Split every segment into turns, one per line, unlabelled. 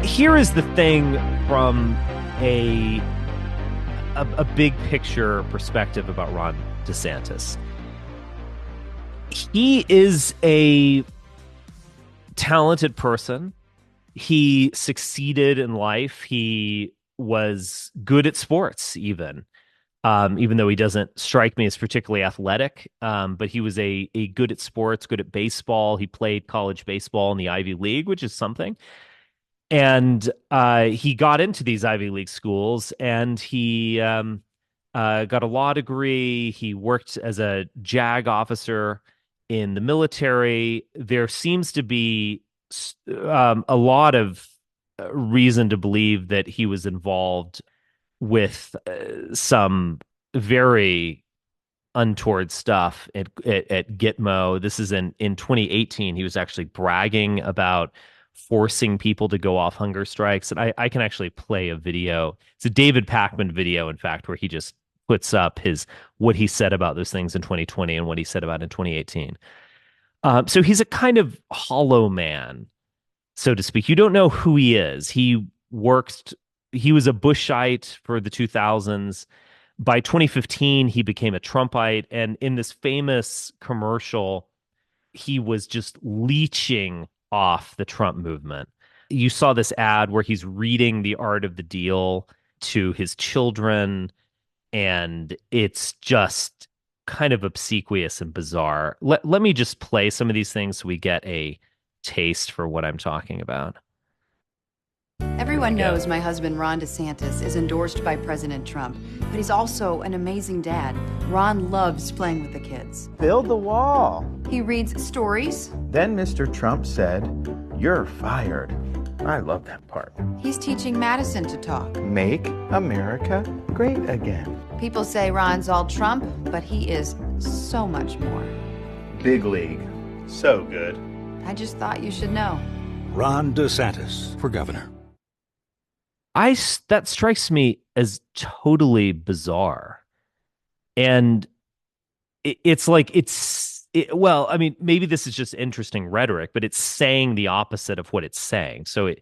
here is the thing from a big picture perspective about Ron DeSantis. He is a talented person. He succeeded in life. He was good at sports, even though he doesn't strike me as particularly athletic. But he was a good at sports, good at baseball. He played college baseball in the Ivy League, which is something. And he got into these Ivy League schools, and he got a law degree. He worked as a JAG officer in the military. There seems to be a lot of reason to believe that he was involved with some very untoward stuff at Gitmo. This is in 2018. He was actually bragging about forcing people to go off hunger strikes. And I can actually play a video. It's a David Pakman video, in fact, where he just puts up what he said about those things in 2020 and what he said about in 2018. So he's a kind of hollow man, so to speak. You don't know who he is. He was a Bushite for the 2000s. By 2015, he became a Trumpite. And in this famous commercial, he was just leeching off the Trump movement. You saw this ad where he's reading The Art of the Deal to his children, and it's just kind of obsequious and bizarre. Let me just play some of these things so we get a taste for what I'm talking about.
Everyone knows my husband, Ron DeSantis, is endorsed by President Trump, but he's also an amazing dad. Ron loves playing with the kids.
Build the wall.
He reads stories.
Then Mr. Trump said, "You're fired." I love that part.
He's teaching Madison to talk.
Make America great again.
People say Ron's all Trump, but he is so much more.
Big league. So good.
I just thought you should know.
Ron DeSantis for governor.
That strikes me as totally bizarre. And well, I mean, maybe this is just interesting rhetoric, but it's saying the opposite of what it's saying. So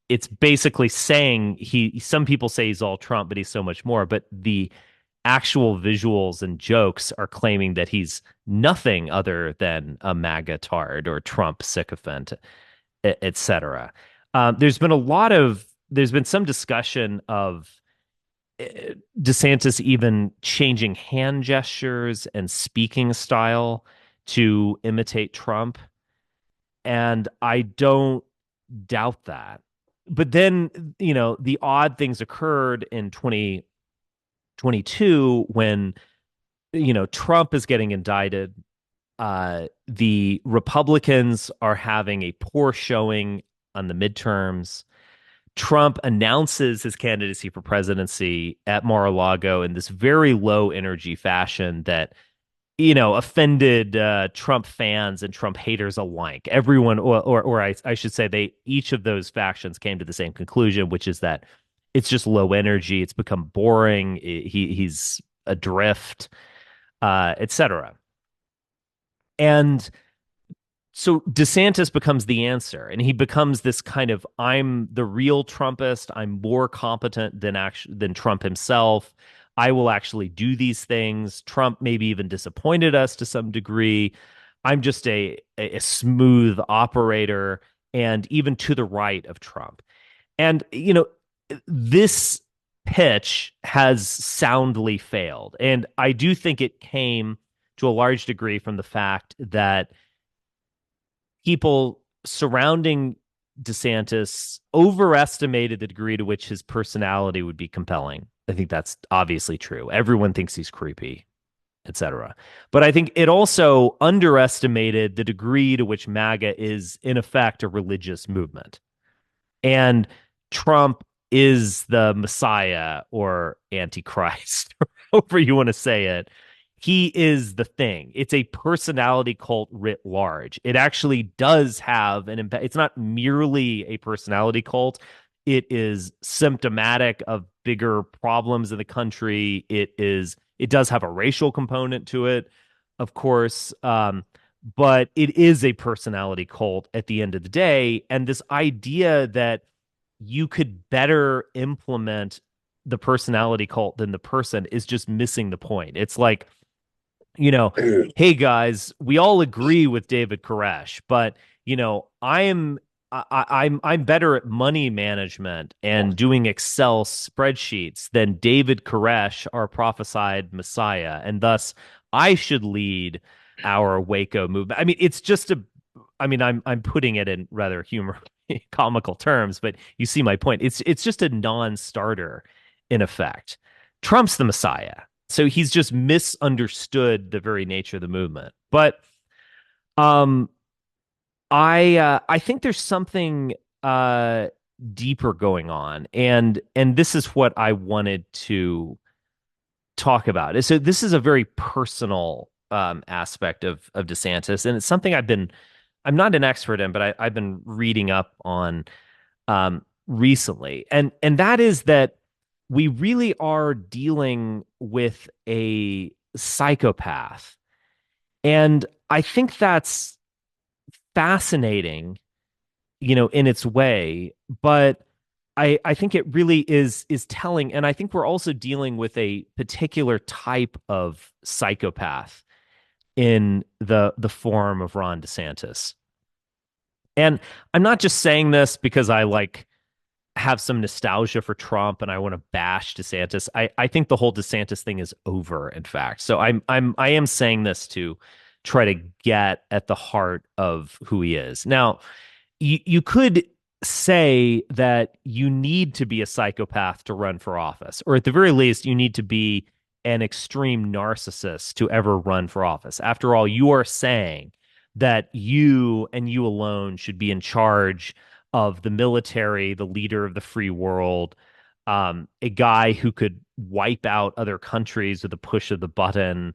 it's basically saying some people say he's all Trump, but he's so much more. But the actual visuals and jokes are claiming that he's nothing other than a MAGA tard or Trump sycophant, etc. There's been some discussion of DeSantis even changing hand gestures and speaking style to imitate Trump. And I don't doubt that. But then, the odd things occurred in 2022 when, Trump is getting indicted. The Republicans are having a poor showing on the midterms. Trump announces his candidacy for presidency at Mar-a-Lago in this very low energy fashion that, offended Trump fans and Trump haters alike. Everyone, or I should say, each of those factions came to the same conclusion, which is that it's just low energy. It's become boring. He's adrift, etc. And so DeSantis becomes the answer, and he becomes this kind of, I'm the real Trumpist. I'm more competent than Trump himself. I will actually do these things. Trump maybe even disappointed us to some degree. I'm just a smooth operator, and even to the right of Trump. And, this pitch has soundly failed. And I do think it came to a large degree from the fact that people surrounding DeSantis overestimated the degree to which his personality would be compelling. I think that's obviously true. Everyone thinks he's creepy, etc. But I think it also underestimated the degree to which MAGA is, in effect, a religious movement. And Trump is the Messiah or Antichrist, or however you want to say it. He is the thing. It's a personality cult writ large. It actually does have an impact. It's not merely a personality cult. It is symptomatic of bigger problems in the country. It does have a racial component to it, of course, but it is a personality cult at the end of the day. And this idea that you could better implement the personality cult than the person is just missing the point. It's like, you know, hey guys, we all agree with David Koresh, but I'm better at money management and doing Excel spreadsheets than David Koresh, our prophesied Messiah, and thus I should lead our Waco movement. I mean, it's just a I mean, I'm putting it in rather humor comical terms, but you see my point. It's just a non-starter in effect. Trump's the Messiah. So he's just misunderstood the very nature of the movement. But um I think there's something deeper going on, and this is what I wanted to talk about. So this is a very personal aspect of DeSantis, and it's something I'm not an expert in, but I've been reading up on recently, and that is that we really are dealing with a psychopath, and I think that's fascinating, in its way, but I think it really is telling, and I think we're also dealing with a particular type of psychopath in the form of Ron DeSantis. And I'm not just saying this because I like have some nostalgia for Trump and I want to bash DeSantis. I think the whole DeSantis thing is over, in fact. So I am saying this to try to get at the heart of who he is. Now, you could say that you need to be a psychopath to run for office, or at the very least, you need to be an extreme narcissist to ever run for office. After all, you are saying that you and you alone should be in charge of the military, the leader of the free world, a guy who could wipe out other countries with a push of the button,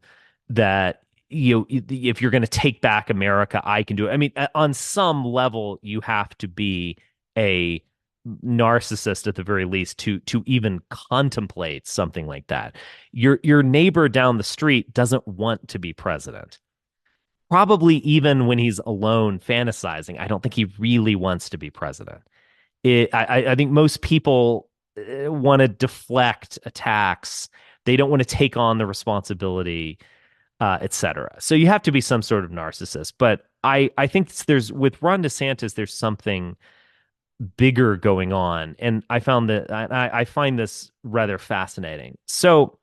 that if you're going to take back America, I can do it. I mean, on some level, you have to be a narcissist at the very least to even contemplate something like that. Your neighbor down the street doesn't want to be president. Probably even when he's alone fantasizing, I don't think he really wants to be president. I think most people want to deflect attacks. They don't want to take on the responsibility, etc. So you have to be some sort of narcissist. But I think there's with Ron DeSantis, there's something bigger going on, and I find this rather fascinating. So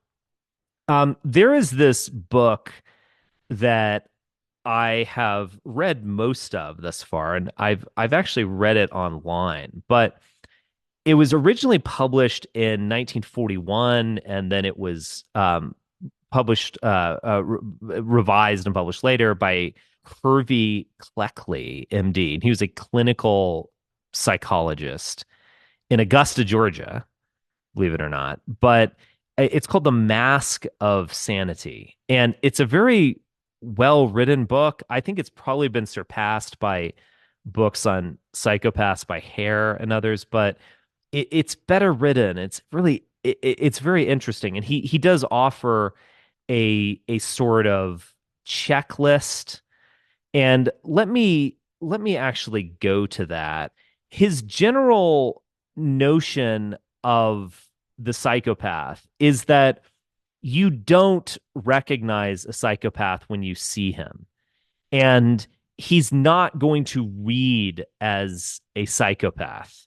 there is this book that I have read most of thus far, and I've actually read it online, but it was originally published in 1941, and then it was published, revised and published later by Hervey Cleckley, MD. And he was a clinical psychologist in Augusta, Georgia, believe it or not. But it's called The Mask of Sanity. And it's a very well-written book. I think it's probably been surpassed by books on psychopaths by Hare and others, but it's better written. It's very interesting. And he does offer a sort of checklist. And let me actually go to that. His general notion of the psychopath is that you don't recognize a psychopath when you see him. And he's not going to read as a psychopath.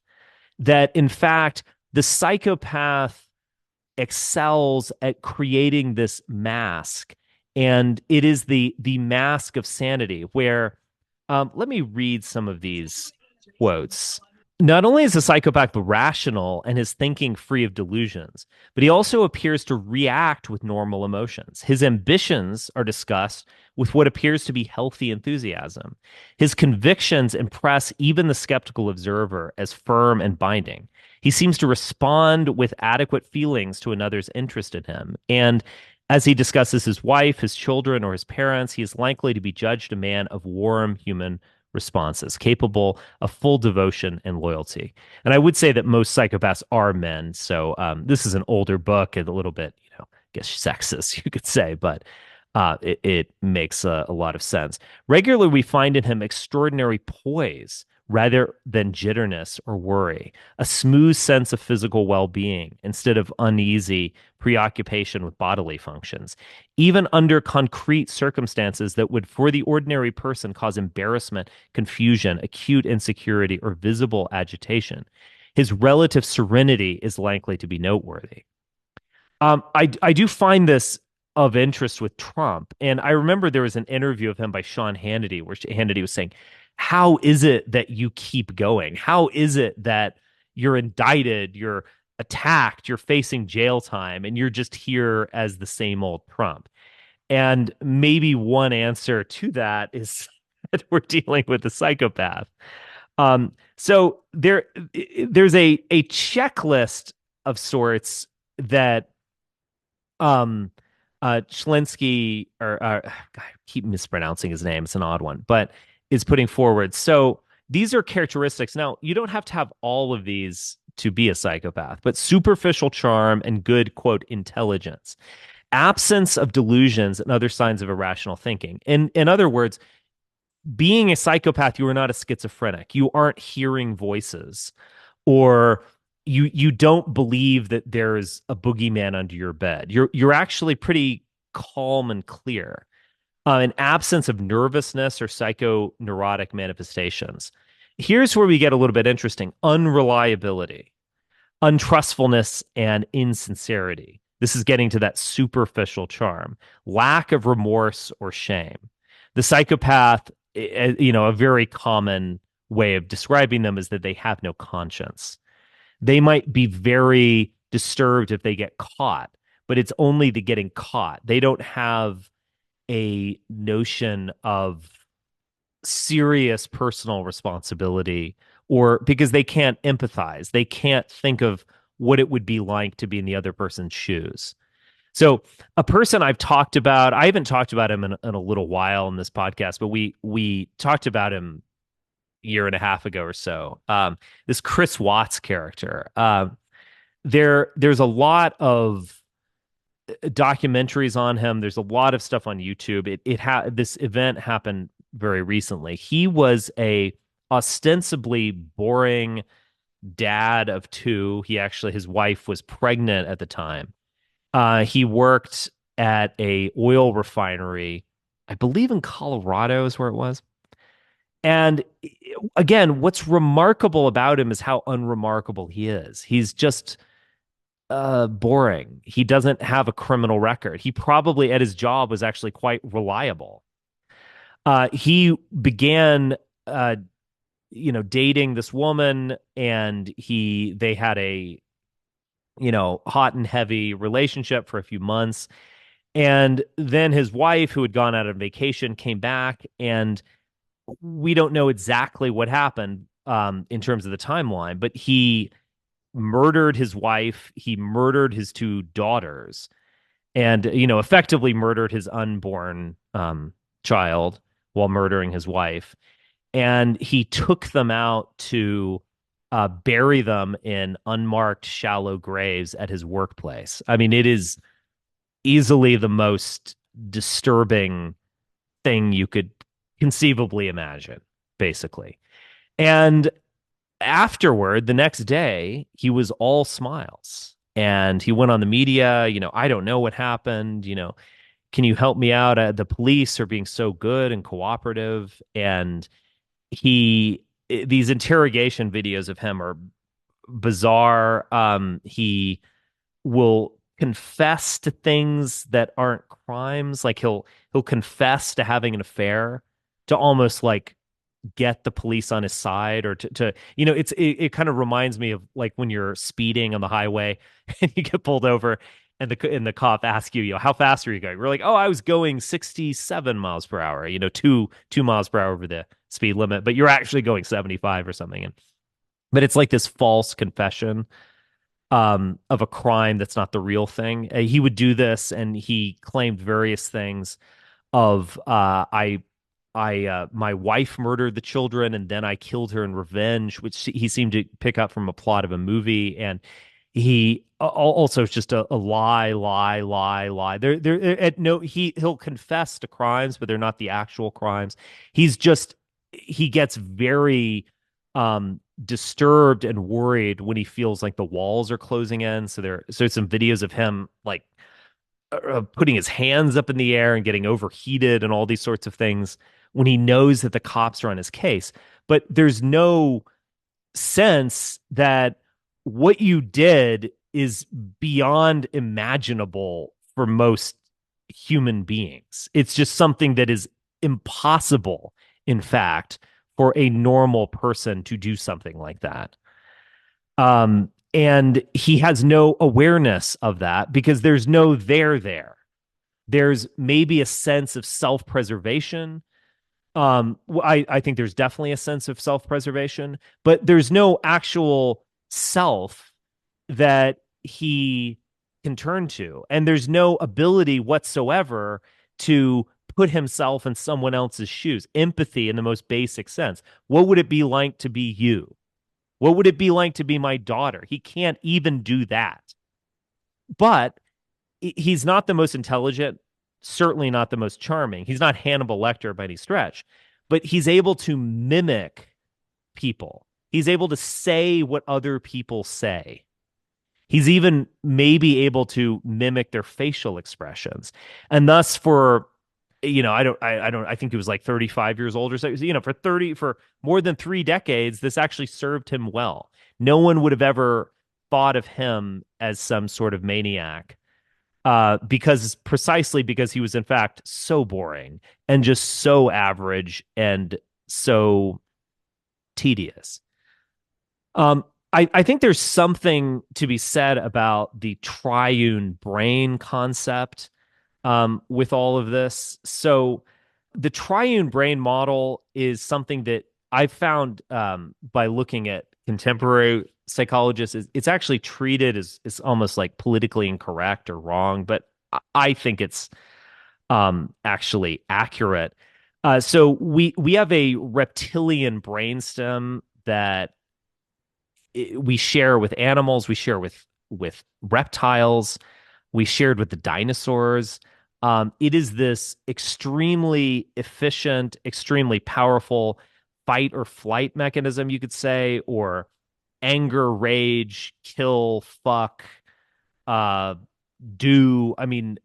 That, in fact, the psychopath excels at creating this mask, and it is the mask of sanity, where let me read some of these quotes. Not only is the psychopath rational and his thinking free of delusions, but he also appears to react with normal emotions. His ambitions are discussed with what appears to be healthy enthusiasm. His convictions impress even the skeptical observer as firm and binding. He seems to respond with adequate feelings to another's interest in him. And as he discusses his wife, his children, or his parents, he is likely to be judged a man of warm human responses, capable of full devotion and loyalty. And I would say that most psychopaths are men. So this is an older book and a little bit, I guess sexist, you could say, but it makes a lot of sense. Regularly, we find in him extraordinary poise, rather than jitterness or worry, a smooth sense of physical well-being instead of uneasy preoccupation with bodily functions, even under concrete circumstances that would, for the ordinary person, cause embarrassment, confusion, acute insecurity, or visible agitation. His relative serenity is likely to be noteworthy. I do find this of interest with Trump, and I remember there was an interview of him by Sean Hannity where Hannity was saying, "How is it that you keep going? How is it that you're indicted, you're attacked, you're facing jail time, and you're just here as the same old Trump?" And maybe one answer to that is that we're dealing with a psychopath. So there's a checklist of sorts that Chlinsky God, I keep mispronouncing his name. It's an odd one, but is putting forward. So these are characteristics. Now, you don't have to have all of these to be a psychopath, but superficial charm and good, quote, intelligence, absence of delusions and other signs of irrational thinking. In other words, being a psychopath, you are not a schizophrenic. You aren't hearing voices, or you don't believe that there's a boogeyman under your bed. You're actually pretty calm and clear. An absence of nervousness or psychoneurotic manifestations. Here's where we get a little bit interesting: unreliability, untrustfulness, and insincerity. This is getting to that superficial charm, lack of remorse or shame. The psychopath, a very common way of describing them is that they have no conscience. They might be very disturbed if they get caught, but it's only the getting caught. They don't have a notion of serious personal responsibility, or because they can't empathize. They can't think of what it would be like to be in the other person's shoes. So a person I've talked about, I haven't talked about him in a little while in this podcast, but we talked about him a year and a half ago or so. This Chris Watts character. There's a lot of documentaries on him. There's a lot of stuff on YouTube. This event happened very recently. He was a ostensibly boring dad of two. His wife was pregnant at the time. He worked at a oil refinery, I believe in Colorado is where it was. And again, what's remarkable about him is how unremarkable he is. He's just boring. He doesn't have a criminal record. He probably at his job was actually quite reliable. He began dating this woman, and they had a hot and heavy relationship for a few months. And then his wife, who had gone out on vacation, came back, and we don't know exactly what happened in terms of the timeline, but he murdered his wife. He murdered his two daughters, and, effectively murdered his unborn child while murdering his wife. And he took them out to bury them in unmarked, shallow graves at his workplace. I mean, it is easily the most disturbing thing you could conceivably imagine, basically. And afterward, the next day, he was all smiles. And he went on the media, I don't know what happened, can you help me out? The police are being so good and cooperative. And these interrogation videos of him are bizarre. He will confess to things that aren't crimes. Like he'll confess to having an affair to almost like get the police on his side, or to it kind of reminds me of like when you're speeding on the highway and you get pulled over, and the cop asks you, how fast are you going? We're like, oh, I was going 67 miles per hour, 2 miles per hour over the speed limit, but you're actually going 75 or something. But it's like this false confession of a crime that's not the real thing. He would do this, and he claimed various things of my wife murdered the children, and then I killed her in revenge, which he seemed to pick up from a plot of a movie. And he also is just a lie. He'll confess to crimes, but they're not the actual crimes. He gets very disturbed and worried when he feels like the walls are closing in. So there's some videos of him like putting his hands up in the air and getting overheated and all these sorts of things when he knows that the cops are on his case. But there's no sense that what you did is beyond imaginable for most human beings. It's just something that is impossible, in fact, for a normal person to do something like that. And he has no awareness of that because there's no there. There's maybe a sense of self-preservation. I think there's definitely a sense of self-preservation, but there's no actual self that he can turn to. And there's no ability whatsoever to put himself in someone else's shoes. Empathy in the most basic sense. What would it be like to be you? What would it be like to be my daughter? He can't even do that. But he's not the most intelligent, certainly not the most charming. He's not Hannibal Lecter by any stretch, but he's able to mimic people. He's able to say what other people say. He's even maybe able to mimic their facial expressions. And thus for I think he was like 35 years old or so. For more than 3 decades, this actually served him well. No one would have ever thought of him as some sort of maniac, precisely because he was in fact so boring and just so average and so tedious. I think there's something to be said about the triune brain concept with all of this. So the triune brain model is something that I found by looking at contemporary psychologists. It's actually treated as almost like politically incorrect or wrong, but I think it's actually accurate. So we have a reptilian brainstem that we share with animals, we share with reptiles, we shared with the dinosaurs. It is this extremely efficient, extremely powerful fight or flight mechanism, you could say, or anger, rage, kill, fuck, run. I mean,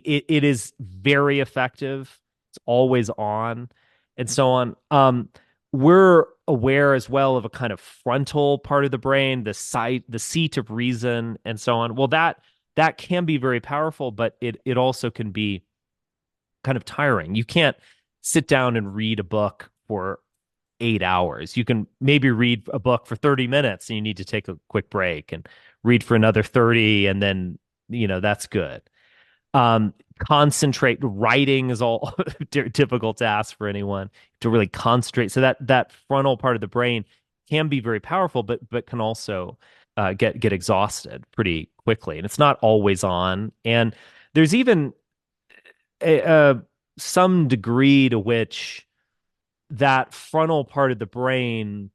it is very effective. It's always on, and so on. We're aware as well of a kind of frontal part of the brain, the seat of reason, and so on. Well, that can be very powerful, but it also can be kind of tiring. You can't sit down and read a book for 8 hours. You can maybe read a book for 30 minutes and you need to take a quick break and read for another 30, and then that's good. Concentrate. Writing is all difficult task for anyone to really concentrate. So that frontal part of the brain can be very powerful, but can also get exhausted pretty quickly, and it's not always on. And there's even some degree to which that frontal part of the brain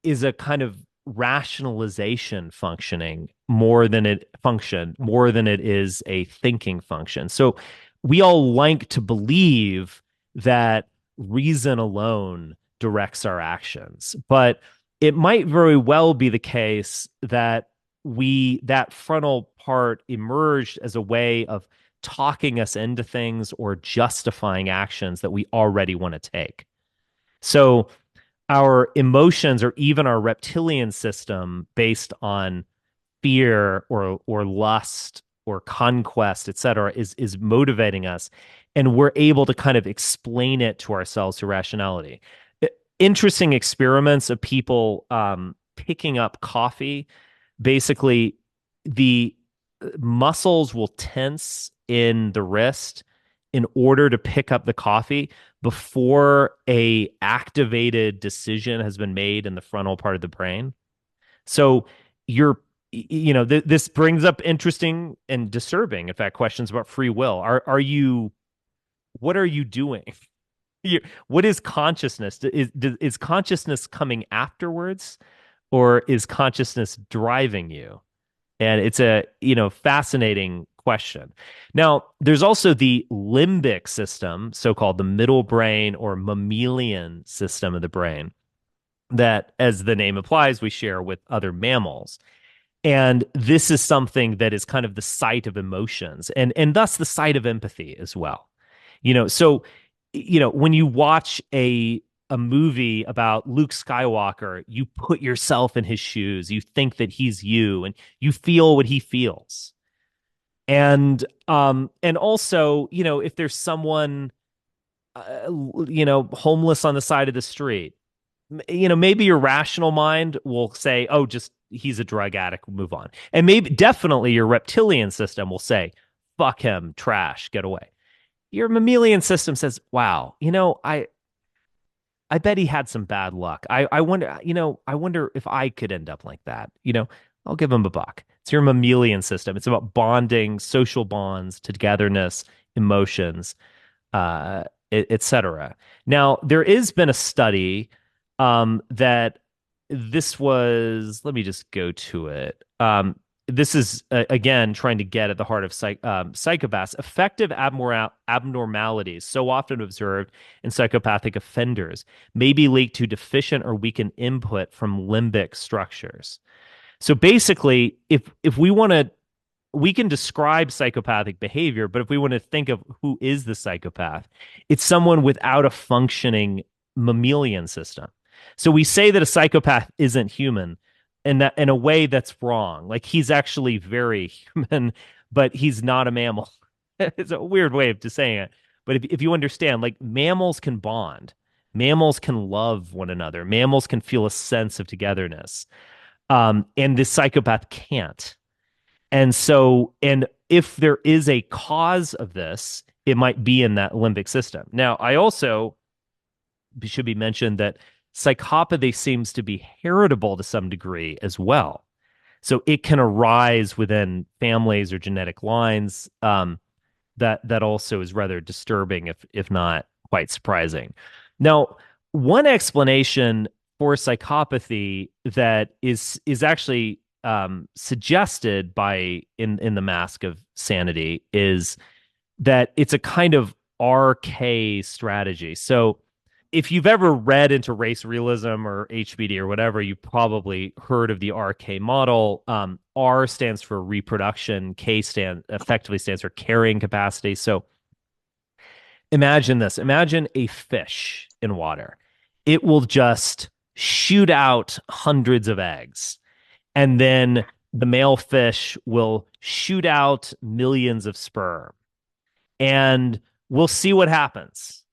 is a kind of rationalization more than it is a thinking function. So we all like to believe that reason alone directs our actions, but it might very well be the case that that frontal part emerged as a way of talking us into things or justifying actions that we already want to take. So our emotions or even our reptilian system based on fear or lust or conquest, etc., is motivating us, and we're able to kind of explain it to ourselves through rationality. Interesting experiments of people picking up coffee. Basically, the muscles will tense in the wrist in order to pick up the coffee before a activated decision has been made in the frontal part of the brain. So this brings up interesting and disturbing, in fact, questions about free will. What are you doing? What is consciousness? Is consciousness coming afterwards, or is consciousness driving you? And it's a fascinating question. Now, there's also the limbic system, so-called the middle brain or mammalian system of the brain. that, as the name implies, we share with other mammals. And this is something that is kind of the site of emotions and thus the site of empathy as well. So when you watch a movie about Luke Skywalker, you put yourself in his shoes. You think that he's you and you feel what he feels. And also, if there's someone homeless on the side of the street, maybe your rational mind will say, oh, just he's a drug addict, we'll move on. And maybe definitely your reptilian system will say, fuck him, trash, get away. Your mammalian system says, wow, I bet he had some bad luck. I wonder, I wonder if I could end up like that. I'll give him a buck. It's your mammalian system. It's about bonding, social bonds, togetherness, emotions, etc. Now, there has been a study that this was, let me just go to it. This is, again, trying to get at the heart of psychopaths. Affective abnormalities, so often observed in psychopathic offenders, may be linked to deficient or weakened input from limbic structures. So basically, if we want to, we can describe psychopathic behavior, but if we want to think of who is the psychopath, it's someone without a functioning mammalian system. So we say that a psychopath isn't human, and that in a way that's wrong. Like he's actually very human, but he's not a mammal. It's a weird way of just saying it. But if you understand, like mammals can bond, mammals can love one another, mammals can feel a sense of togetherness, and this psychopath can't. And if there is a cause of this, it might be in that limbic system. Now, I also should be mentioned that psychopathy seems to be heritable to some degree as well. So it can arise within families or genetic lines. That also is rather disturbing, if not quite surprising. Now, one explanation for psychopathy that is actually suggested by in the Mask of Sanity is that it's a kind of RK strategy. So if you've ever read into race realism or HBD or whatever, you probably heard of the RK model. R stands for reproduction. K effectively stands for carrying capacity. So imagine this. Imagine a fish in water. It will just shoot out hundreds of eggs. And then the male fish will shoot out millions of sperm. And we'll see what happens.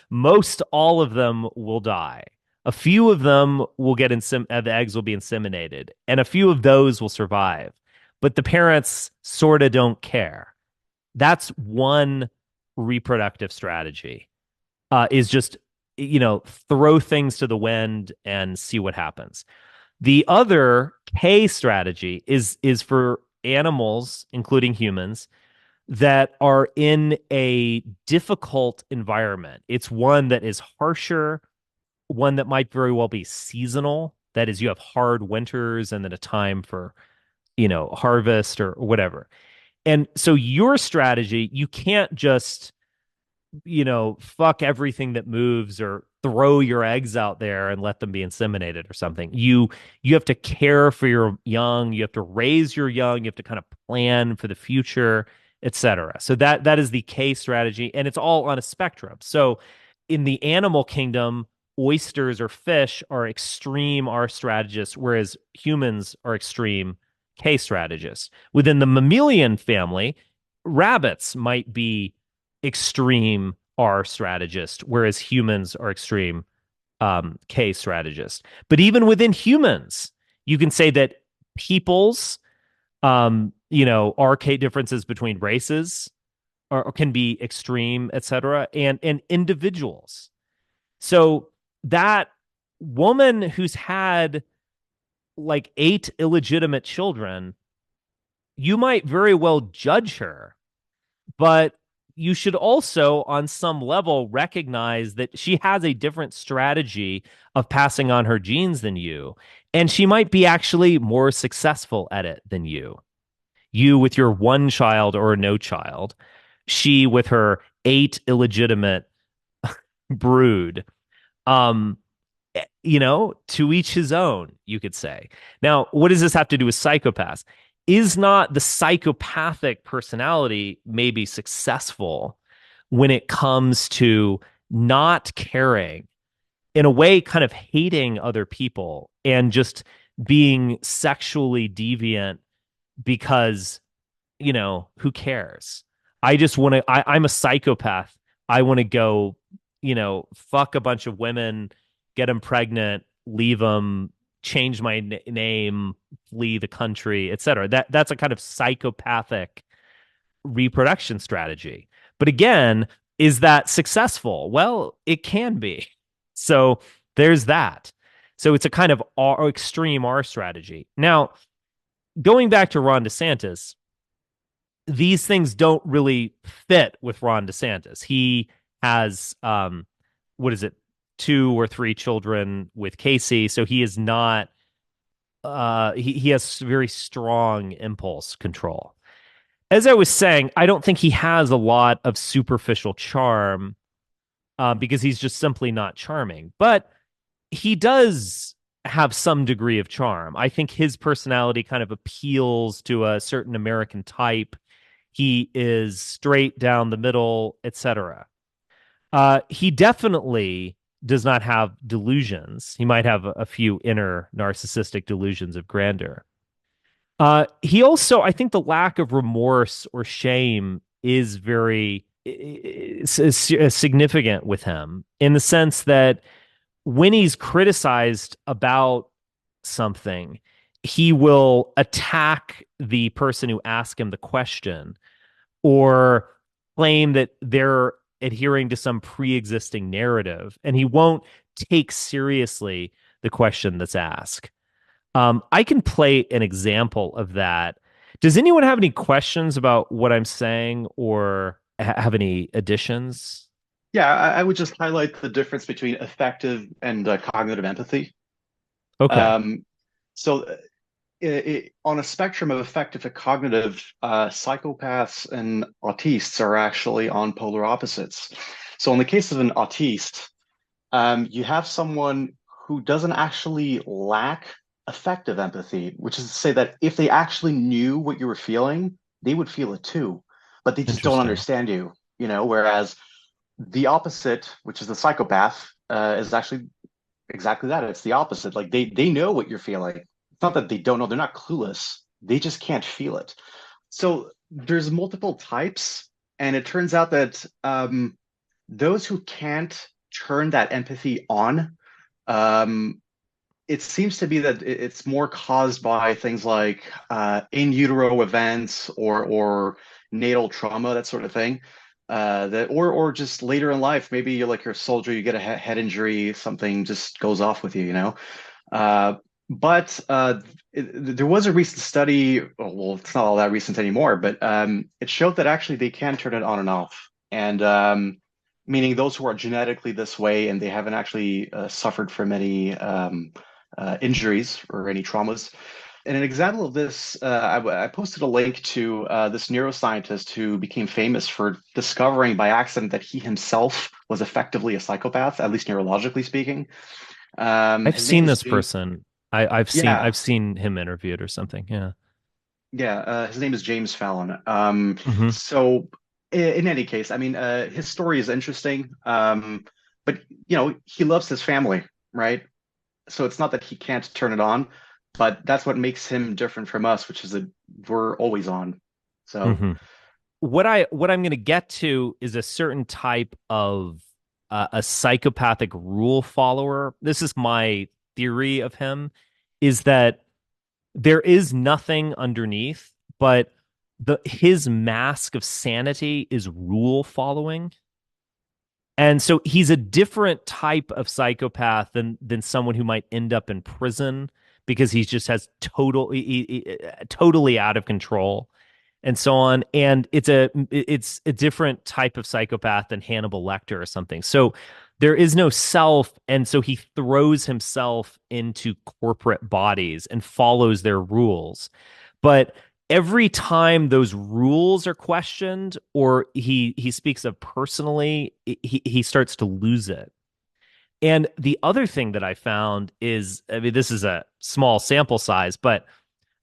Most all of them will die. A few of them will get the eggs will be inseminated, and a few of those will survive. But the parents sort of don't care. That's one reproductive strategy. Is just throw things to the wind and see what happens. The other K strategy is for animals, including humans, that are in a difficult environment. It's one that is harsher, one that might very well be seasonal. That is, you have hard winters and then a time for, harvest or whatever. And so your strategy, you can't just, fuck everything that moves or throw your eggs out there and let them be inseminated or something. You have to care for your young, you have to raise your young, you have to kind of plan for the future, etc. So that is the K strategy, and it's all on a spectrum. So in the animal kingdom, oysters or fish are extreme R strategists, whereas humans are extreme K strategists. Within the mammalian family, rabbits might be extreme R strategists, whereas humans are extreme K strategists. But even within humans, you can say that people's RK differences between races can be extreme, etc., and individuals. So that woman who's had like 8 illegitimate children, you might very well judge her, but you should also, on some level, recognize that she has a different strategy of passing on her genes than you, and she might be actually more successful at it than you. You with your one child or no child, she with her 8 illegitimate brood. To each his own, you could say. Now, what does this have to do with psychopaths? Is not the psychopathic personality maybe successful when it comes to not caring, in a way, kind of hating other people and just being sexually deviant because, who cares? I just want to, I'm a psychopath. I want to go, fuck a bunch of women, get them pregnant, leave them, change my name, flee the country, etc. That's a kind of psychopathic reproduction strategy. But again, is that successful? Well, it can be. So there's that. So it's a kind of extreme R strategy. Now, going back to Ron DeSantis, these things don't really fit with Ron DeSantis. He has what is it, 2 or 3 children with Casey, so he is not he has very strong impulse control. As I was saying, I don't think he has a lot of superficial charm because he's just simply not charming. But he does have some degree of charm. I think his personality kind of appeals to a certain American type. He is straight down the middle, etc. He definitely does not have delusions. He might have a few inner narcissistic delusions of grandeur. He also, I think the lack of remorse or shame is very significant with him, in the sense that when he's criticized about something, he will attack the person who asked him the question or claim that they're adhering to some pre-existing narrative, and he won't take seriously the question that's asked. I can play an example of that. Does anyone have any questions about what I'm saying, or have any additions?
Yeah, I would just highlight the difference between affective and cognitive empathy.
Okay.
So, on a spectrum of affective to cognitive, psychopaths and autists are actually on polar opposites. So, in the case of an autist, you have someone who doesn't actually lack affective empathy, which is to say that if they actually knew what you were feeling, they would feel it too, but they just don't
Interesting.
understand you, whereas the opposite, which is the psychopath, is actually exactly that. It's the opposite. Like they know what you're feeling. It's not that they don't know, they're not clueless. They just can't feel it. So there's multiple types, and it turns out that those who can't turn that empathy on, it seems to be that it's more caused by things like in utero events or natal trauma, that sort of thing. That or just later in life, maybe you're a soldier, you get a head injury, something just goes off with you. But there was a recent study. Well, it's not all that recent anymore, but it showed that actually they can turn it on and off, and meaning those who are genetically this way and they haven't actually suffered from any injuries or any traumas. And an example of this, I posted a link to this neuroscientist who became famous for discovering by accident that he himself was effectively a psychopath, at least neurologically speaking.
I've
His name
seen
is
this
James.
person. I've seen
Yeah,
I've seen him interviewed or something. Yeah.
yeah. His name is James Fallon.
Hmm.
So, in any case, I mean, his story is interesting. But he loves his family, right? So it's not that he can't turn it on, but that's what makes him different from us, which is that we're always on. So
Hmm. What I'm going to get to is a certain type of a psychopathic rule follower. This is my theory of him, is that there is nothing underneath, but his mask of sanity is rule following. And so he's a different type of psychopath than someone who might end up in prison because he just has totally out of control and so on. And it's a different type of psychopath than Hannibal Lecter or something. So there is no self, and so he throws himself into corporate bodies and follows their rules. But every time those rules are questioned or he speaks of personally, he starts to lose it. And the other thing that I found is, I mean, this is a small sample size, but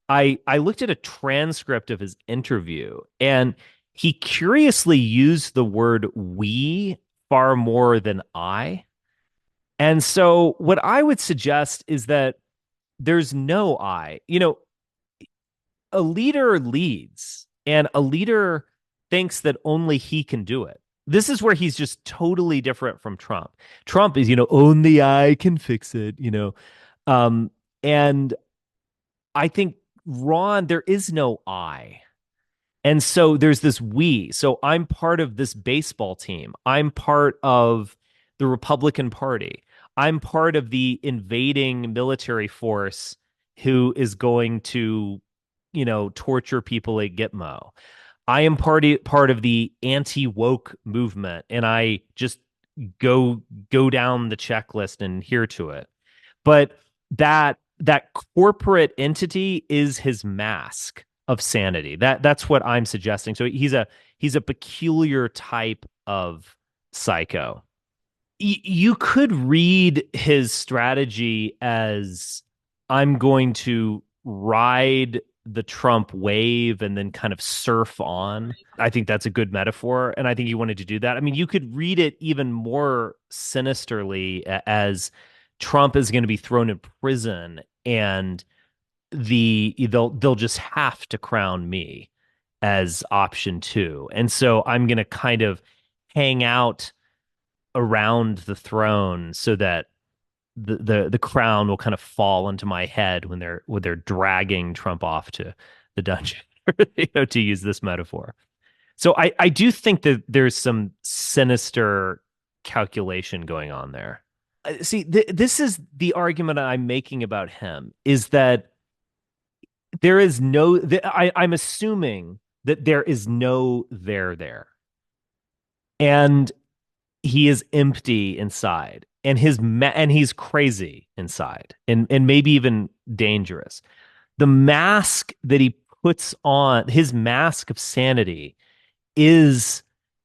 I looked at a transcript of his interview, and he curiously used the word we far more than I. And so what I would suggest is that there's no I. A leader leads, and a leader thinks that only he can do it. This is where he's just totally different from Trump. Trump is, only I can fix it, and I think Ron, there is no I. And so there's this we. So I'm part of this baseball team. I'm part of the Republican Party. I'm part of the invading military force who is going to, torture people at Gitmo. I am part of the anti-woke movement, and I just go down the checklist and adhere to it. But that corporate entity is his mask of sanity. That's what I'm suggesting. So he's a peculiar type of psycho. You could read his strategy as, I'm going to ride the Trump wave and then kind of surf on. I think that's a good metaphor, and I think he wanted to do that. I mean, you could read it even more sinisterly as Trump is going to be thrown in prison, and they'll just have to crown me as option two. And so I'm going to kind of hang out around the throne so that the crown will kind of fall into my head when they're dragging Trump off to the dungeon, to use this metaphor. So I do think that there's some sinister calculation going on there. See, this is the argument I'm making about him, is that there is no, I'm assuming that there is no there. And he is empty inside, and he's crazy inside, and maybe even dangerous. The mask that he puts on, his mask of sanity, is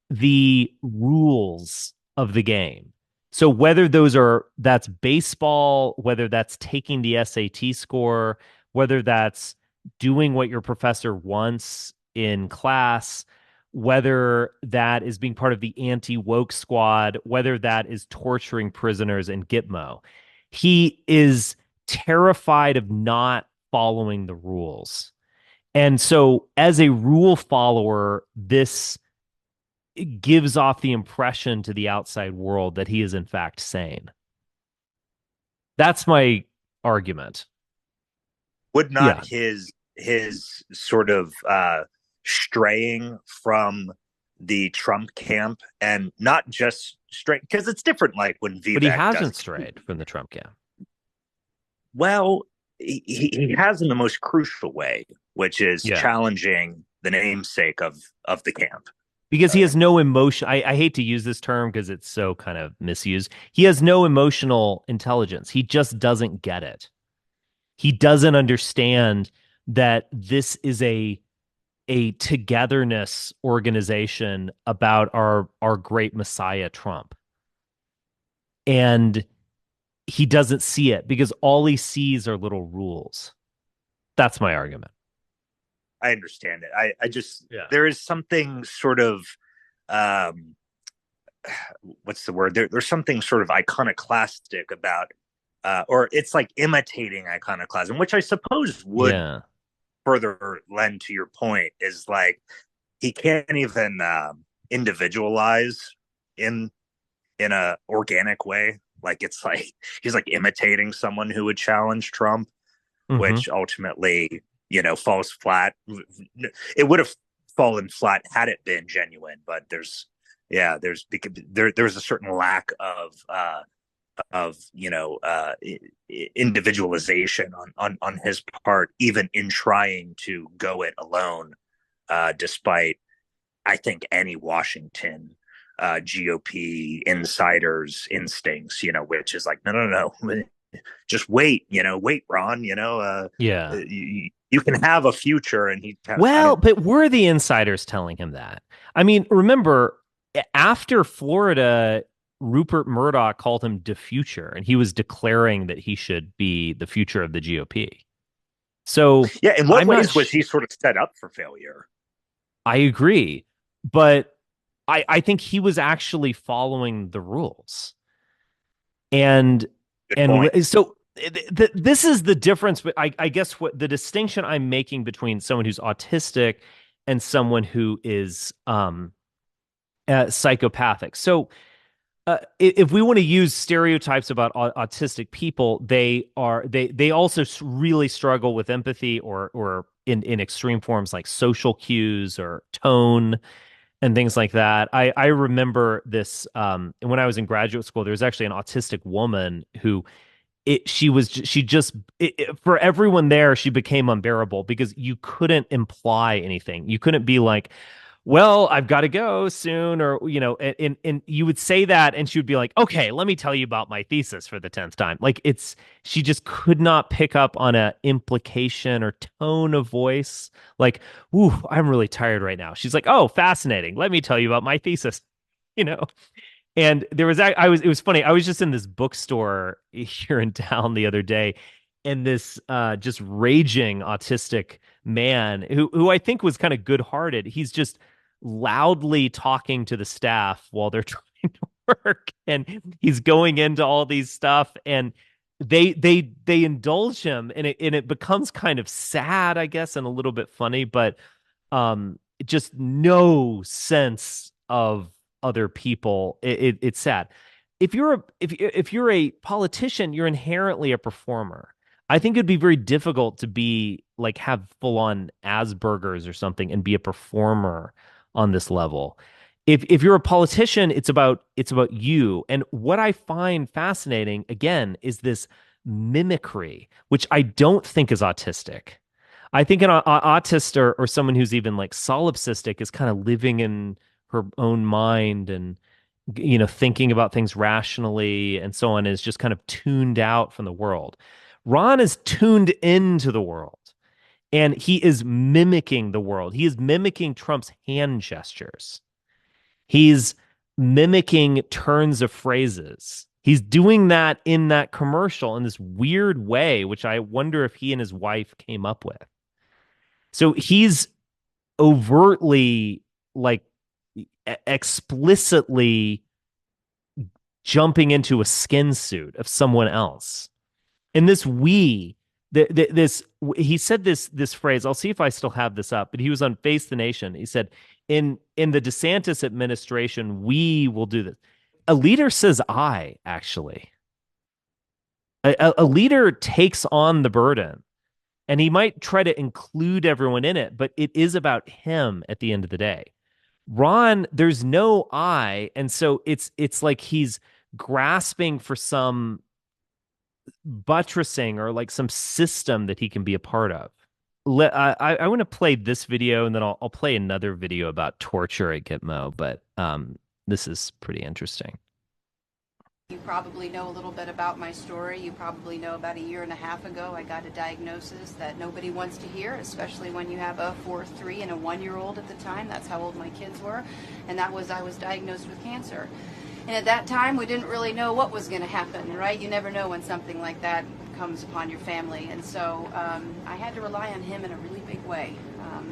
the rules of the game. So whether that's baseball, whether that's taking the SAT score, whether that's doing what your professor wants in class, whether that is being part of the anti-woke squad, whether that is torturing prisoners in Gitmo, he is terrified of not following the rules. And so as a rule follower, this gives off the impression to the outside world that he is in fact sane. That's my argument.
Would not his sort of straying from the Trump camp, and not just straight, because it's different, like when Vivek,
but he hasn't strayed from the Trump camp.
Well, he has in the most crucial way, which is challenging the namesake of the camp.
Because he has no emotion. I hate to use this term because it's so kind of misused. He has no emotional intelligence. He just doesn't get it. He doesn't understand that this is a togetherness organization about our great Messiah, Trump. And he doesn't see it because all he sees are little rules. That's my argument.
I understand it. I just, there is something sort of, what's the word? There's something sort of iconoclastic about, or it's like imitating iconoclasm, which I suppose would further lend to your point, is like, he can't even individualize in a organic way. Like, it's like, he's like imitating someone who would challenge Trump, which ultimately, falls flat. It would have fallen flat had it been genuine, but there's a certain lack of individualization on his part, even in trying to go it alone, despite, I think, any Washington GOP insiders' instincts, which is like, no, just wait, Ron, you can have a future. And
but were the insiders telling him that? I mean, remember, after Florida, Rupert Murdoch called him the future, and he was declaring that he should be the future of the GOP. So
yeah, in what ways was he sort of set up for failure?
I agree, but I think he was actually following the rules. And so this is the difference. But I guess what the distinction I'm making between someone who's autistic and someone who is psychopathic. So if we want to use stereotypes about autistic people, they also really struggle with empathy or in extreme forms like social cues or tone and things like that. I remember this when I was in graduate school. There was actually an autistic woman who for everyone there, she became unbearable because you couldn't imply anything. You couldn't be like, well, I've got to go soon, or and you would say that and she would be like, okay, let me tell you about my thesis for the 10th time. Like she just could not pick up on a implication or tone of voice. Like, ooh, I'm really tired right now. She's like, oh, fascinating. Let me tell you about my thesis. And it was funny. I was just in this bookstore here in town the other day, and this just raging autistic man who I think was kind of good-hearted. He's just loudly talking to the staff while they're trying to work, and he's going into all these stuff, and they indulge him, and it becomes kind of sad, I guess, and a little bit funny, but just no sense of other people. It's sad. If you're a politician, you're inherently a performer. I think it'd be very difficult to be like have full on Asperger's or something and be a performer on this level. If you're a politician, it's about you. And what I find fascinating again is this mimicry, which I don't think is autistic. I think an autist or someone who's even like solipsistic is kind of living in her own mind and thinking about things rationally and so on, is just kind of tuned out from the world. Ron is tuned into the world, and he is mimicking the world. He is mimicking Trump's hand gestures. He's mimicking turns of phrases. He's doing that in that commercial in this weird way, which I wonder if he and his wife came up with. So he's overtly, like, explicitly jumping into a skin suit of someone else. And this he said this phrase, I'll see if I still have this up, but he was on Face the Nation. He said, in the DeSantis administration, we will do this. A leader says I, actually. A leader takes on the burden, and he might try to include everyone in it, but it is about him at the end of the day. Ron, there's no I, and so it's like he's grasping for some buttressing or like some system that he can be a part of. I want to play this video, and then I'll play another video about torture at Gitmo, but this is pretty interesting.
You probably know a little bit about my story. You probably know about a year and a half ago I got a diagnosis that nobody wants to hear, especially when you have a 4, 3, and a 1-year-old at the time. That's how old my kids were. And I was diagnosed with cancer. And at that time, we didn't really know what was going to happen, right? You never know when something like that comes upon your family. And so I had to rely on him in a really big way.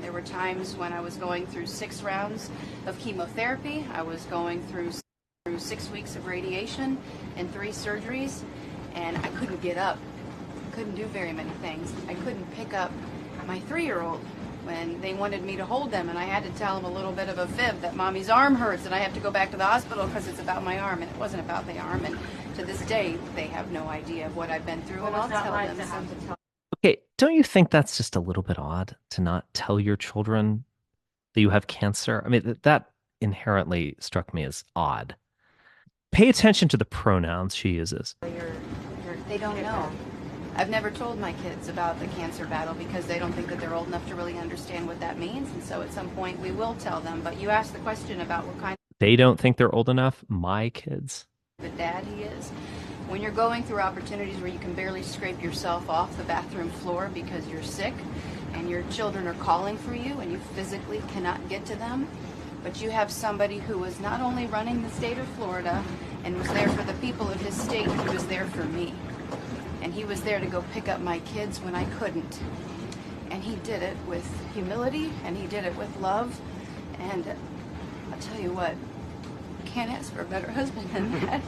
There were times when I was going through 6 rounds of chemotherapy. I was going through 6 weeks of radiation and 3 surgeries, and I couldn't get up. I couldn't do very many things. I couldn't pick up my 3-year-old when they wanted me to hold them, and I had to tell them a little bit of a fib that mommy's arm hurts and I have to go back to the hospital because it's about my arm, and it wasn't about the arm. And to this day, they have no idea of what I've been through, and I'll tell them.
Okay, don't you think that's just a little bit odd to not tell your children that you have cancer? I mean, that inherently struck me as odd. Pay attention to the pronouns she uses.
They don't know. I've never told my kids about the cancer battle because they don't think that they're old enough to really understand what that means. And so at some point we will tell them. But you asked the question about what kind
They don't think they're old enough? My kids?
The dad he is. When you're going through opportunities where you can barely scrape yourself off the bathroom floor because you're sick and your children are calling for you and you physically cannot get to them, but you have somebody who is not only running the state of Florida and was there for the people of his state. He was there for me. And he was there to go pick up my kids when I couldn't. And he did it with humility, and he did it with love. And I'll tell you what, can't ask for a better husband than that.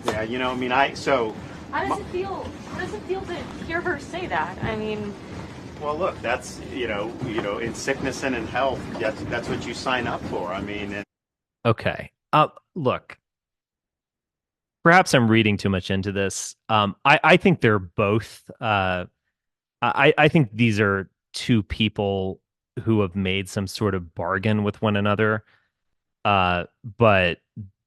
Yeah, you know, I mean,
How does it feel? How does it feel to hear her say that? I mean,
well, look, that's in sickness and in health, that's what you sign up for. I mean,
Okay. Look, perhaps I'm reading too much into this. I think they're both. I think these are two people who have made some sort of bargain with one another, but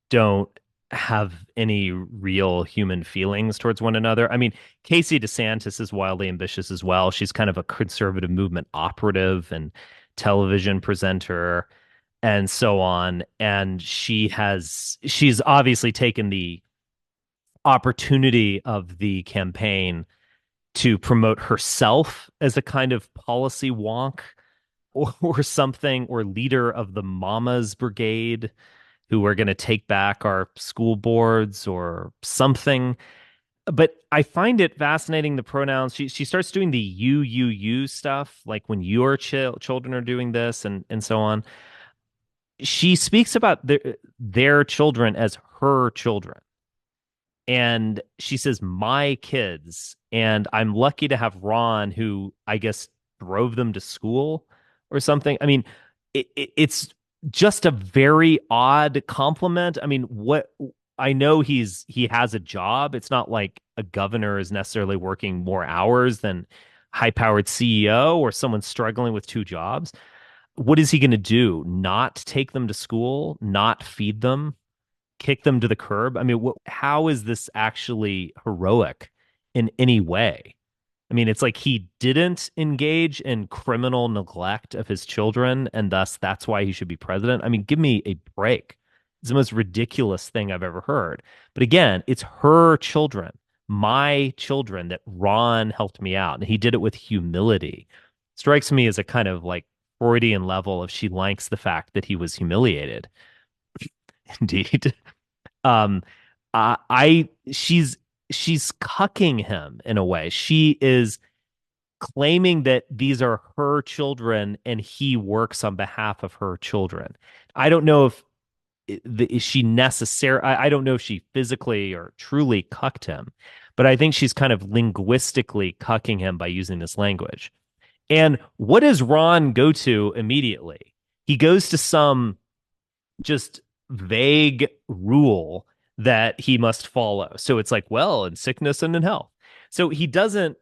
don't have any real human feelings towards one another. I mean, Casey DeSantis is wildly ambitious as well. She's kind of a conservative movement operative and television presenter and so on. And she's obviously taken the opportunity of the campaign to promote herself as a kind of policy wonk or something, or leader of the Mamas Brigade who are going to take back our school boards or something. But I find it fascinating, the pronouns. She starts doing the you stuff, like when your children are doing this and so on. She speaks about their children as her children. And she says, my kids. And I'm lucky to have Ron, who I guess drove them to school or something. I mean, it's just a very odd compliment. I mean, what I know he has a job. It's not like a governor is necessarily working more hours than high-powered CEO or someone struggling with two jobs. What is he going to do? Not take them to school, not feed them, kick them to the curb? I mean, how is this actually heroic in any way? I mean, it's like he didn't engage in criminal neglect of his children, and thus that's why he should be president. I mean, give me a break. It's the most ridiculous thing I've ever heard. But again, it's her children, my children, that Ron helped me out. And he did it with humility. Strikes me as a kind of like Freudian level of she likes the fact that he was humiliated. Indeed. She's cucking him in a way. She is claiming that these are her children and he works on behalf of her children. I don't know if she necessarily, I don't know if she physically or truly cucked him, but I think she's kind of linguistically cucking him by using this language. And what does Ron go to immediately? He goes to some just vague rule that he must follow. So it's like, well, in sickness and in health. So he doesn't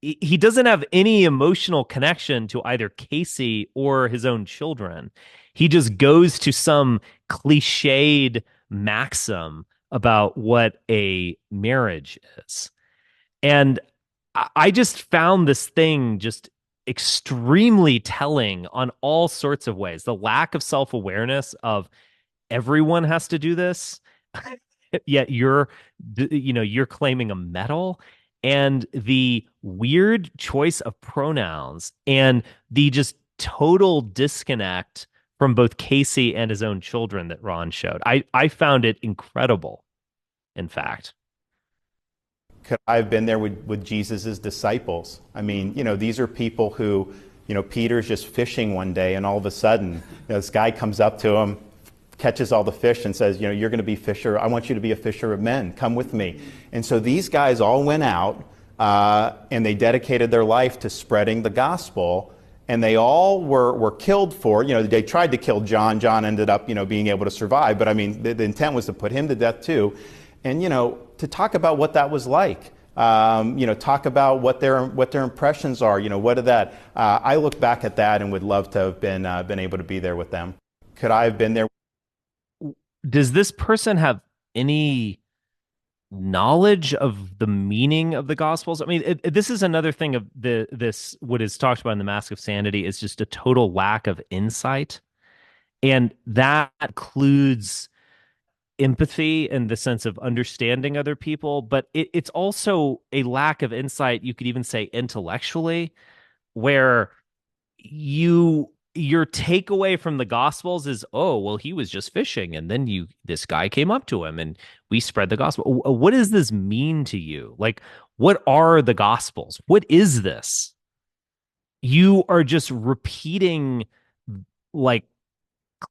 have any emotional connection to either Casey or his own children. He just goes to some cliched maxim about what a marriage is. And I just found this thing just extremely telling on all sorts of ways. The lack of self-awareness of everyone has to do this, yet you're claiming a medal, and the weird choice of pronouns and the just total disconnect from both Casey and his own children that Ron showed. I found it incredible, in fact.
Could I have been there with Jesus's disciples? I mean, these are people who, Peter's just fishing one day, and all of a sudden, this guy comes up to him, catches all the fish, and says, you're going to be fisher. I want you to be a fisher of men. Come with me. And so these guys all went out, and they dedicated their life to spreading the gospel. And they all were killed for, they tried to kill John. John ended up, being able to survive. But I mean, the intent was to put him to death too. And, to talk about what that was like, talk about what their impressions are, what of that. I look back at that and would love to have been able to be there with them. Could I have been there?
Does this person have any knowledge of the meaning of the Gospels? I mean, this is another thing of this, what is talked about in the Mask of Sanity is just a total lack of insight. And that includes empathy in the sense of understanding other people, but it's also a lack of insight, you could even say intellectually, where you your takeaway from the Gospels is, oh, well, he was just fishing, and then this guy came up to him, and we spread the gospel. What does this mean to you? Like, what are the Gospels? What is this? You are just repeating like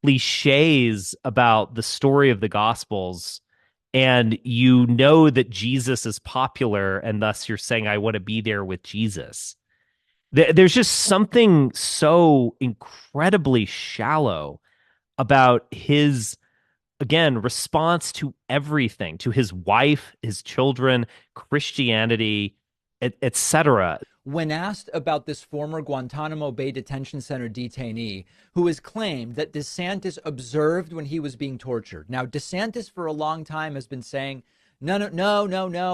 cliches about the story of the Gospels, and you know that Jesus is popular, and thus you're saying, I want to be there with Jesus. There's just something so incredibly shallow about his, again, response to everything, to his wife, his children, Christianity, etc.
When asked about this former Guantanamo Bay detention center detainee who has claimed that DeSantis observed when he was being tortured. Now, DeSantis for a long time has been saying, no,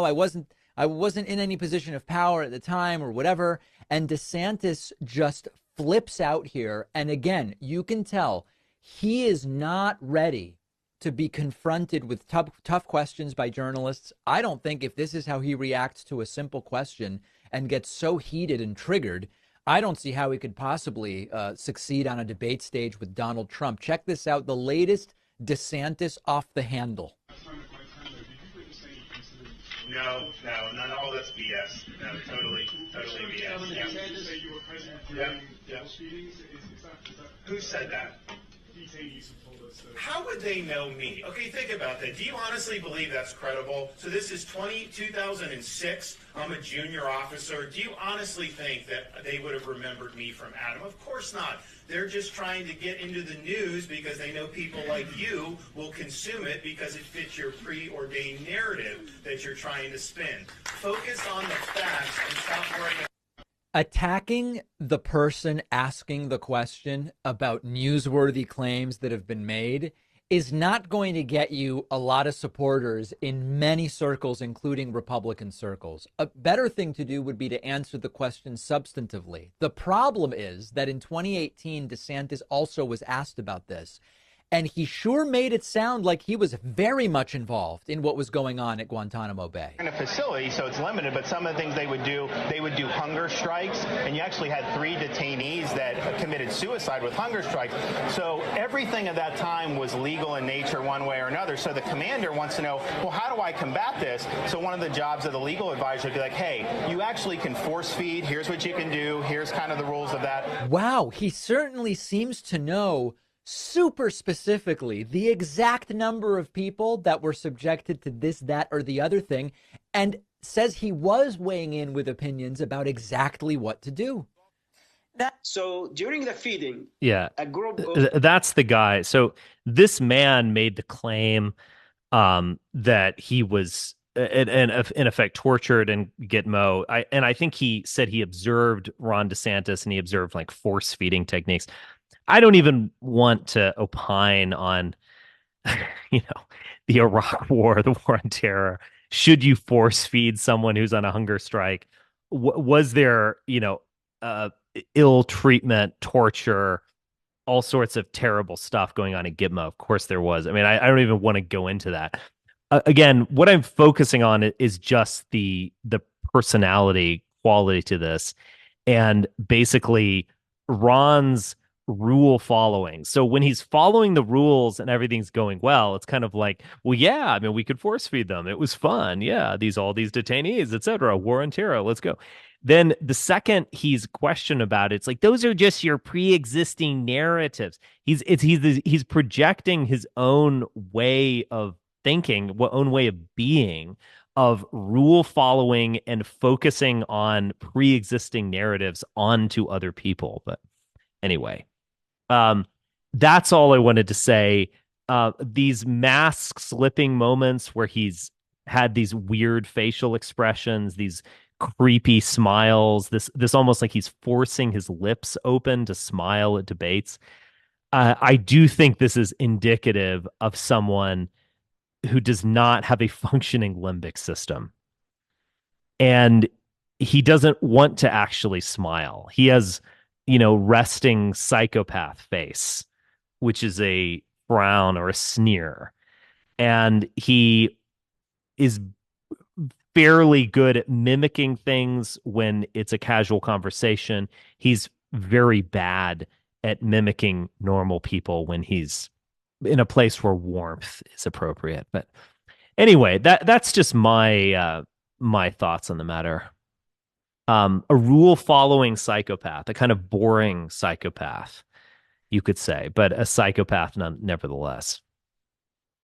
I wasn't in any position of power at the time or whatever. And DeSantis just flips out here. And again, you can tell he is not ready to be confronted with tough questions by journalists. I don't think if this is how he reacts to a simple question and gets so heated and triggered, I don't see how he could possibly succeed on a debate stage with Donald Trump. Check this out, the latest DeSantis off the handle.
No, none of all that's BS. No, totally BS. Yeah. Say you were present during those meetings. Is that who said that? Detainees have told us. How would they know me? Okay, think about that. Do you honestly believe that's credible? So this is 2006. I'm a junior officer. Do you honestly think that they would have remembered me from Adam? Of course not. They're just trying to get into the news because they know people like you will consume it because it fits your preordained narrative that you're trying to spin. Focus on the facts and stop worrying.
Attacking the person asking the question about newsworthy claims that have been made is not going to get you a lot of supporters in many circles, including Republican circles. A better thing to do would be to answer the question substantively. The problem is that in 2018, DeSantis also was asked about this, and he sure made it sound like he was very much involved in what was going on at Guantanamo Bay.
In a facility, so it's limited, but some of the things they would do hunger strikes, and you actually had 3 detainees that committed suicide with hunger strikes. So everything at that time was legal in nature one way or another. So the commander wants to know, well, how do I combat this? So one of the jobs of the legal advisor would be like, hey, you actually can force feed. Here's what you can do. Here's kind of the rules of that.
Wow, he certainly seems to know super specifically the exact number of people that were subjected to this, that, or the other thing, and says he was weighing in with opinions about exactly what to do.
So during the feeding,
a
group of...
that's the guy. So this man made the claim that he was in effect tortured in Gitmo. I think he said he observed Ron DeSantis and he observed like force feeding techniques. I don't even want to opine on, the Iraq War, the war on terror. Should you force feed someone who's on a hunger strike? Was there, ill treatment, torture, all sorts of terrible stuff going on in Gitmo? Of course there was. I mean, I don't even want to go into that. Again, what I'm focusing on is just the personality quality to this, and basically Ron's rule following. So when he's following the rules and everything's going well, it's kind of like, well, yeah, I mean, we could force feed them. It was fun. Yeah, all these detainees, etc. War on terror. Let's go. Then the second he's questioned about it, it's like, those are just your pre-existing narratives. He's projecting his own way of thinking, own way of being, of rule following and focusing on pre-existing narratives onto other people. But anyway, that's all I wanted to say. These mask slipping moments where he's had these weird facial expressions, these creepy smiles, this almost like he's forcing his lips open to smile at debates. I do think this is indicative of someone who does not have a functioning limbic system. And he doesn't want to actually smile. He has resting psychopath face, which is a frown or a sneer. And he is fairly good at mimicking things when it's a casual conversation. He's very bad at mimicking normal people when he's in a place where warmth is appropriate. But anyway, that's just my my thoughts on the matter. A rule following psychopath, a kind of boring psychopath, you could say, but a psychopath nevertheless.